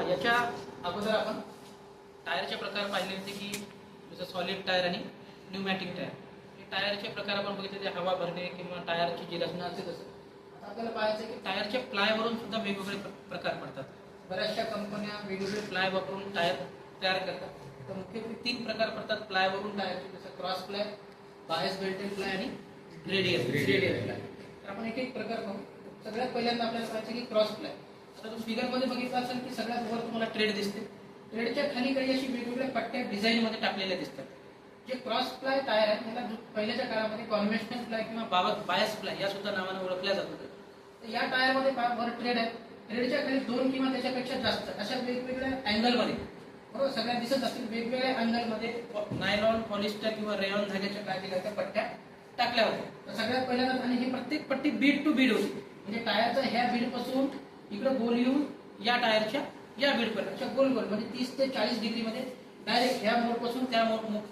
याच्या अगोदर आपण टायरचे प्रकार पाहिले होते की जसं सॉलिड टायर आणि न्यूमॅटिक टायर. हे टायरचे प्रकार आपण बघितले ते हवा भरणे किंवा टायरची जी रचना असते तसं. आता आपल्याला पाहायचं आहे की टायरच्या प्लायवरून सुद्धा वेगवेगळे प्रकार पडतात. बऱ्याचशा कंपन्या वेगवेगळे प्लाय वापरून टायर तयार करतात. तर मुख्यत्वे 3 प्रकार पडतात प्लायवरून टायरचे, जसं cross ply, bias belted ply आणि रेडियल प्लाय. तर आपण एक एक प्रकार पाहू. सगळ्यात पहिल्यांदा आपल्याला पाहायचं की क्रॉस प्लाय. आता तुम्ही फिगरमध्ये बघितलं असेल की सगळ्यात वर तुम्हाला ट्रेड दिसते. ट्रेडच्या खाली काही अशी वेगवेगळ्या पट्ट्या डिझाईनमध्ये टाकलेल्या दिसतात. जे क्रॉस प्लाय टायर आहे त्याला पहिल्याच्या काळामध्ये कॉन्व्हेन्शनल प्लाय किंवा बायस प्लाय या सुद्धा नावाने ओळखल्या जात होतं. तर या टायरमध्ये वर ट्रेड आहे. ट्रेडच्या खाली 2 किंवा त्याच्यापेक्षा जास्त अशा वेगवेगळ्या अँगलमध्ये, बरोबर, सगळ्या दिसत असतील वेगवेगळ्या अँगलमध्ये नायलॉन, पॉलिस्टर किंवा रेयॉन धाग्याच्या काय दिल्या त्या पट्ट्या टाकल्या होत्या. तर सगळ्यात पहिल्यांदा, आणि ही प्रत्येक पट्टी बीड टू बीड होती. म्हणजे टायरचा ह्या बीड पासून इकडे गोल येऊन या टायरच्या या बीड पर्यंत अशा गोल गोल म्हणजे 30 ते 40 डिग्रीमध्ये डायरेक्ट ह्या मोड पासून त्या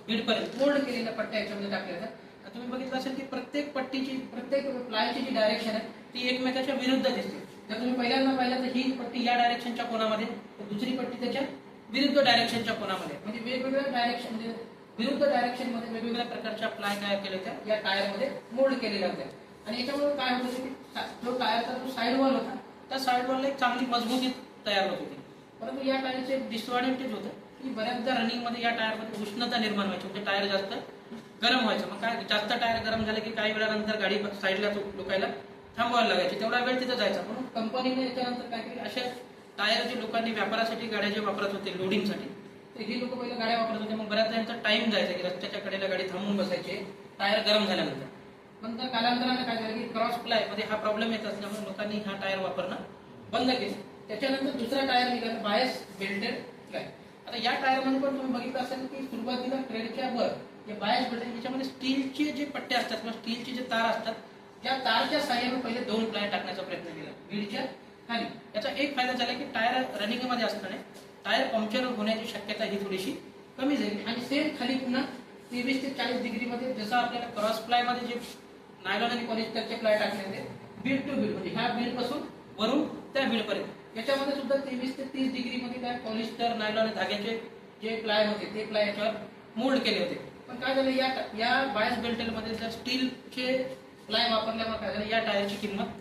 बीड पर्यंत मोल्ड केलेल्या पट्ट्या याच्यामध्ये टाकल्या जातात. तुम्ही बघितलं असेल की प्रत्येक पट्टीची, प्रत्येक प्लायची जी डायरेक्शन आहे ती एकमेकाच्या विरुद्ध दिसते. जर तुम्ही पहिल्यांदा पाहिलं तर ही पट्टी या डायरेक्शनच्या कोणामध्ये, तर दुसरी पट्टी त्याच्या विरुद्ध डायरेक्शनच्या कोणामध्ये, म्हणजे वेगवेगळ्या डायरेक्शन, म्हणजे विरुद्ध डायरेक्शन मध्ये वेगवेगळ्या प्रकारच्या प्लाय काय केल्या होत्या या टायरमध्ये मोल्ड केलेल्या होत्या. आणि याच्यामुळे काय होतं की जो टायरचा जो साईड वॉल होता त्या साईड वॉलला एक चांगली मजबूती तयार होत होती. परंतु या टायरचे डिसएडव्हान्टेज होतं की बऱ्याचदा रनिंगमध्ये या टायरमध्ये उष्णता निर्माण व्हायची, म्हणजे टायर जास्त गरम व्हायचं. मग काय, जास्त टायर गरम झाले की काही वेळानंतर गाडी साईडला लोकायला थांबवायला लागायची, तेवढा वेळ तिथं जायचा. म्हणून कंपनीने याच्यानंतर काय केली, अशा टायर जे लोकांनी व्यापारासाठी गाड्या जे वापरत होते लोडिंगसाठी, तर ही लोक पहिले गाड्या वापरत होते. मग बऱ्याच त्यांचा टाइम जायचा की रस्त्याच्या कडेला गाडी थांबून बसायचे टायर गरम झाल्यानंतर. नंतर कालांतराने काय झालं की क्रॉस प्लाय मध्ये हा प्रॉब्लेम येत असल्यामुळे लोकांनी हा टायर वापरणं बंद केले. त्याच्यानंतर दुसरा टायर निघाला बायस बेल्टेड प्लाय. आता या टायरमध्ये पण तुम्ही बघितलं असेल की सुरुवातीला ट्रेडच्या वर जे बायस बेल्टेड, याच्यामध्ये स्टीलचे जे पट्टे असतात किंवा स्टीलचे जे तार असतात त्या तारच्या साह्याने पहिले 2 प्लाय टाकण्याचा प्रयत्न केला बीडच्या खाली. याचा एक फायदा झाला की टायर रनिंगमध्ये असताना टायर पंक्चर होण्याची शक्यता ही थोडीशी कमी झाली. आणि सेम खाली पुन्हा 23 ते 40 डिग्रीमध्ये, जसं आपल्याला क्रॉस प्लाय मध्ये जे नायलॉन आणि पॉलिस्टरचे प्लाय टाकले होते बीड टू बीड, म्हणजे ह्या बीड पासून वरून त्या बीड पर्यंत, याच्यामध्ये सुद्धा 23 ते 30 डिग्रीमध्ये काय पॉलिस्टर, नायलॉन धाग्याचे जे प्लाय होते ते प्लाय याच्यावर मोल्ड केले होते. पण काय झालं, या बायस बेल्टेडमध्ये जर स्टीलचे प्लाय वापरल्यामुळे काय झालं, या टायरची किंमत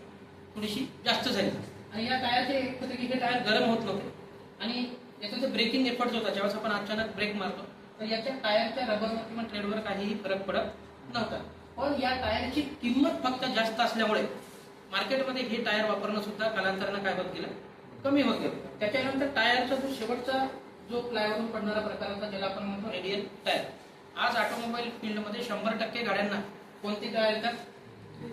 थोडीशी जास्त झाली. आणि या टायरचे एक होते की हे टायर गरम होत नव्हते आणि याचा जो ब्रेकिंग एफर्ट होता, ज्यावेळेस आपण अचानक ब्रेक मारतो तर याच्या टायरच्या रबरवर किंवा ट्रेडवर काहीही फरक पडत नव्हता. पण या टायरची किंमत फक्त जास्त असल्यामुळे मार्केटमध्ये हे टायर वापरणं सुद्धा कालांतरानं काय होत गेलं, कमी होत गेलं. त्याच्यानंतर टायरचा जो शेवटचा जो प्लायवरून पडणारा प्रकार होता ज्याला आपण म्हणतो रेडियल टायर. आज ऑटोमोबाईल फील्डमध्ये 100% गाड्यांना कोणते टायर येतात,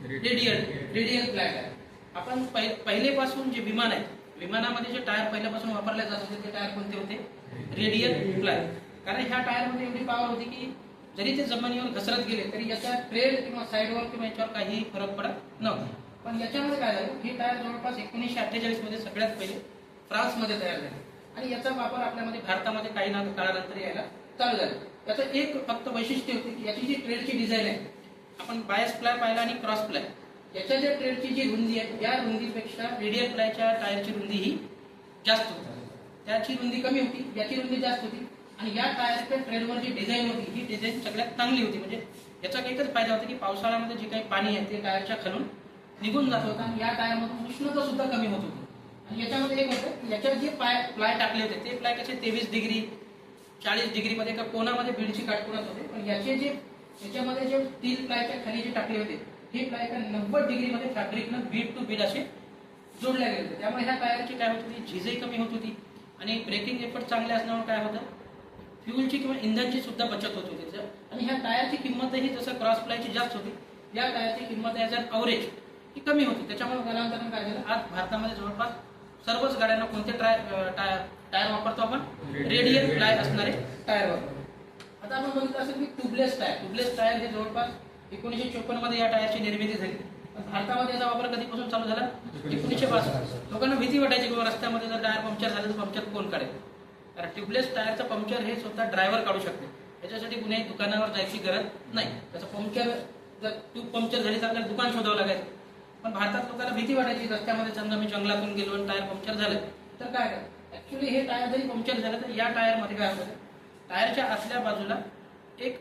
रेडियल प्लाय टायर. आपण पहिलेपासून जे विमान आहे, विमानामध्ये जे टायर पहिल्यापासून वापरले जात होते ते टायर कोणते होते, रेडियल प्लाय. कारण ह्या टायरमध्ये एवढी पॉवर होती की जरी ते जमिनीवर घसरत गेले तरी याचा ट्रेड किंवा साईडवर किंवा याच्यावर काहीही फरक पडत नव्हता. पण याच्यामध्ये काय झालं, हे टायर जवळपास 1948 मध्ये सगळ्यात पहिले फ्रान्समध्ये तयार झाले आणि याचा वापर आपल्यामध्ये भारतामध्ये काही काळानंतर यायला चालू झाला. याचं एक फक्त वैशिष्ट्य होते की याची जी ट्रेडची डिझाईन आहे, आपण बायस प्लाय पाहिला आणि क्रॉस प्लाय, याच्या ज्या ट्रेडची जी रुंदी आहे या रुंदीपेक्षा रेडियल प्लायच्या टायरची रुंदी ही जास्त होती. त्याची रुंदी कमी होती, याची रुंदी जास्त होती. आणि या टायरच्या ट्रेडवर जी डिझाईन होती ही डिझाईन सगळ्यात चांगली होती. म्हणजे याचा एकच फायदा होता की पावसाळ्यामध्ये जे काही पाणी आहे ते टायरच्या खालून निघून जात होतं आणि या टायरमधून उष्णता सुद्धा कमी होत होती. आणि याच्यामध्ये एक होतं की याच्यावर जे प्लाय टाकले होते ते प्लाय कसे 23 डिग्री 40 डिग्रीमध्ये एका कोणामध्ये बीडची काटकोनात होते. पण याच्यामध्ये जे स्टील प्लायच्या खाली जे टाकले होते हे प्लाय एका 90 डिग्रीमध्ये फॅब्रिकनं बीड टू बीड असे जोडल्या गेले होते. त्यामुळे ह्या टायरची काय होत होती, झिजही कमी होत होती आणि ब्रेकिंग एफर्ट चांगले असल्यामुळे काय होतं, फ्युलची किंवा इंधनची सुद्धा बचत होत होती. आणि ह्या टायरची किंमतही जसं क्रॉस प्लायची जास्त होती, या टायरची किंमत ॲज अन अवरेज ही कमी होती. त्याच्यामुळे कालांतराने काय झालं, आज भारतामध्ये जवळपास सर्वच गाड्यांना कोणते टायर वापरतो आपण, रेडियल प्लाय असणारे टायर वापरतो. आता आपण बघितलं असेल की ट्यूबलेस टायर हे जवळपास 1954 मध्ये या टायरची निर्मिती झाली. भारतामध्ये याचा वापर कधीपासून चालू झाला, 1962. लोकांना भीती वाटायची किंवा रस्त्यामध्ये जर टायर पंक्चर झालं तर पंक्चर कोण काढेल. कारण ट्यूबलेस टायरचं पंक्चर हे स्वतः ड्रायव्हर काढू शकते. याच्यासाठी कुठेही दुकानावर जायची गरज नाही. त्याचं पंक्चर जर ट्यूब पंक्चर झाली तर आपल्याला दुकान शोधावं लागायचं. पण भारतात लोकांना भीती वाटायची, रस्त्यामध्ये समजा मी जंगलातून गेलो आणि टायर पंक्चर झालं तर काय ऍक्च्युली हे टायर जरी पंक्चर झालं तर या टायरमध्ये काय होतं, टायरच्या आतल्या बाजूला एक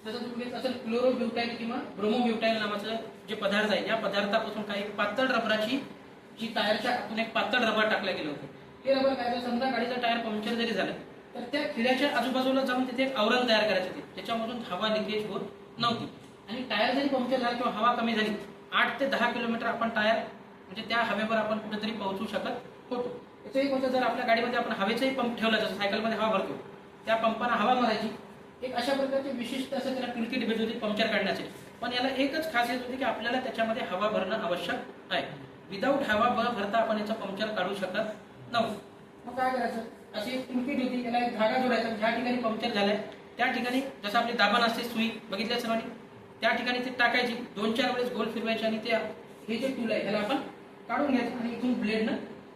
जसं तुम्ही असेल क्लोरोब्युटाईल किंवा ब्रोमोब्युटाईल नावाचं जे पदार्थ आहे, या पदार्थापासून काही पातळ रबराची जी टायरच्या आतून एक पातळ रबर टाकलं गेलं होतं. हे रबर काय झालं, समजा गाडीचं टायर पंक्चर जरी झालं तर त्या खिळ्याच्या आजूबाजूला जाऊन तिथे एक आवरण तयार करायचं होते, त्याच्यामधून हवा लिकेज होत नव्हती. आणि टायर जरी पंक्चर झाला किंवा हवा कमी झाली 8 ते 10 किलोमीटर आपण टायर म्हणजे त्या हवेवर आपण कुठेतरी पोहोचू शकत होतो. याचं एक म्हणजे जर आपल्या गाडीमध्ये आपण हवेचाही पंप ठेवला, जसं सायकलमध्ये हवा भरतो त्या पंपाला हवा मारायची, एक अशा प्रकारचे विशिष्ट असं त्याला किटकिट भेट होती पंक्चर काढण्यासाठी. पण याला एकच खासियत होती की आपल्याला त्याच्यामध्ये हवा भरणं आवश्यक आहे. विदाऊट हवा भरता आपण याचं पंक्चर काढू शकत नव्हतं. मग काय करायचं, अशी एक किटकिट होती, याला एक धागा जोडायचा, ज्या ठिकाणी पंक्चर झालंय त्या ठिकाणी जसं आपली दाबण असते सुई बघितल्या सर्वांनी, त्या ठिकाणी ती टाकायची, 2-4 वेळेस गोल फिरवायची आणि ते हे जे टूल आहे त्याला आपण काढून घ्यायचं आणि इथून ब्लेडनं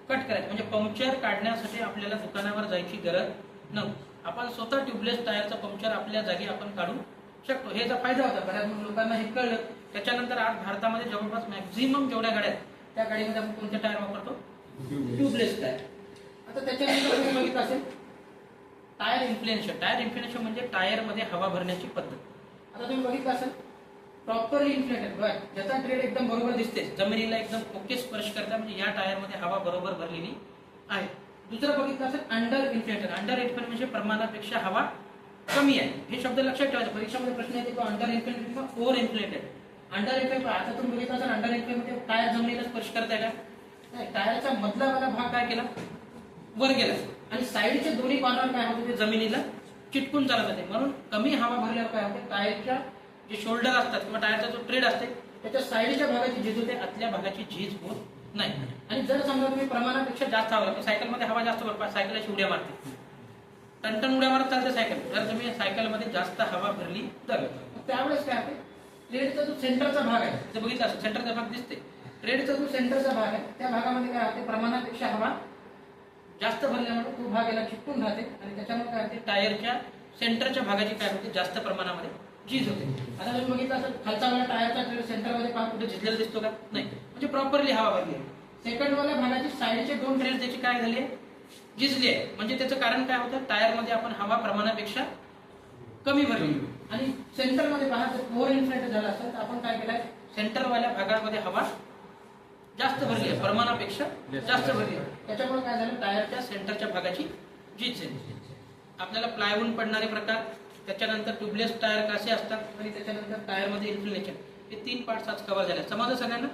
कट करायचं. म्हणजे पंक्चर काढण्यासाठी आपल्याला दुकानावर जायची गरज नव्हती. आपण स्वतः ट्यूबलेस टायरचं पंक्चर आपल्या जागी आपण काढू शकतो. हे याचा फायदा होता, बऱ्याच लोकांना हे कळलं. त्याच्यानंतर आज भारतामध्ये जवळपास मॅक्झिमम जेवढ्या गाड्या आहेत त्या गाडीमध्ये आपण कोणते टायर वापरतो, ट्यूबलेस टायर. आता त्याच्यानंतर तुम्ही बघितलं असेल टायर इन्फ्लेशन. टायर इन्फ्लेशन म्हणजे टायरमध्ये हवा भरण्याची पद्धत. आता तुम्ही बघितलं असेल प्रॉपरली इन्फ्लेटेड, ज्याचा ट्रेड एकदम बरोबर दिसते, जमिनीला एकदम ओके स्पर्श करता, म्हणजे या टायरमध्ये हवा बरोबर भरलेली आहे. दुसरं बघितलं असेल अंडर इन्फ्लेटेड. अंडर इन्फ्लेटेड म्हणजे प्रमाणापेक्षा हवा कमी आहे. हे शब्द लक्षात ठेवायचे, परीक्षामध्ये प्रश्न येते की अंडर इन्फ्लेटेड किंवा ओव्हर इन्फ्लेटेड. अंडर इन्फ्लेटेड आता तुम्ही बघितलं असेल अंडर इन्फ्लेटेड टायर जमिनीला स्पर्श करताय का नाही, टायरचा मधला वाला भाग काय केला, वर गेला आणि साईडचे दोन्ही कॉर्नर काय होते ते जमिनीला चिटकून चालत होते. म्हणून कमी हवा भरल्यावर काय होते, टायरच्या जे शोल्डर असतात किंवा टायरचा जो ट्रेड असते त्याच्या साईडच्या भागाची झीज होते, आतल्या भागाची झीज होत नाही. आणि जर समजा तुम्ही प्रमाणापेक्षा जास्त हवा लागते, सायकलमध्ये हवा जास्त भरपाय, सायकल अशी उड्या मारते, टनटन उड्या मारत चालते सायकल. जर तुम्ही सायकलमध्ये जास्त हवा भरली तर त्यावेळेस काय होते, ट्रेडचा जो सेंटरचा भाग आहे ते बघितला असेल, सेंटरचा भाग दिसते, ट्रेडचा जो सेंटरचा भाग आहे त्या भागामध्ये काय होते, प्रमाणापेक्षा हवा जास्त भरल्यामुळे तो भाग याला चिटकून राहते आणि त्याच्यामुळे काय होते, टायरच्या सेंटरच्या भागाची काय होते, जास्त प्रमाणामध्ये झीज होते. आता तुम्ही बघितलं असेल खालचा वाला टायरचा ट्रेड सेंटरमध्ये पहा कुठे झिजलेला दिसतो का, नाही, म्हणजे प्रॉपरली हवा भरली आहे. सेकंडवाल्या भागाची साईडचे 2 ट्रेड त्याची काय झाली आहे, झिजली आहे. म्हणजे त्याचं कारण काय होतं, टायरमध्ये आपण हवा प्रमाणापेक्षा कमी भरली. आणि सेंटरमध्ये पहा जर ओव्हर इन्फ्लेटेड झाला असेल तर आपण काय केलंय, सेंटरवाल्या भागामध्ये हवा जास्त भरली आहे, प्रमाणापेक्षा जास्त भरली आहे. त्याच्यामुळे काय झालं, टायरच्या सेंटरच्या भागाची झीज झाली. आपल्याला प्लायवूड पडणारे प्रकार, त्याच्यानंतर ट्यूबलेस टायर कसे असतात आणि त्याच्यानंतर टायरमध्ये इन्फ्लेशन, हे 3 पार्ट्स आज कव्हर झाले. समजलं सगळ्यांना.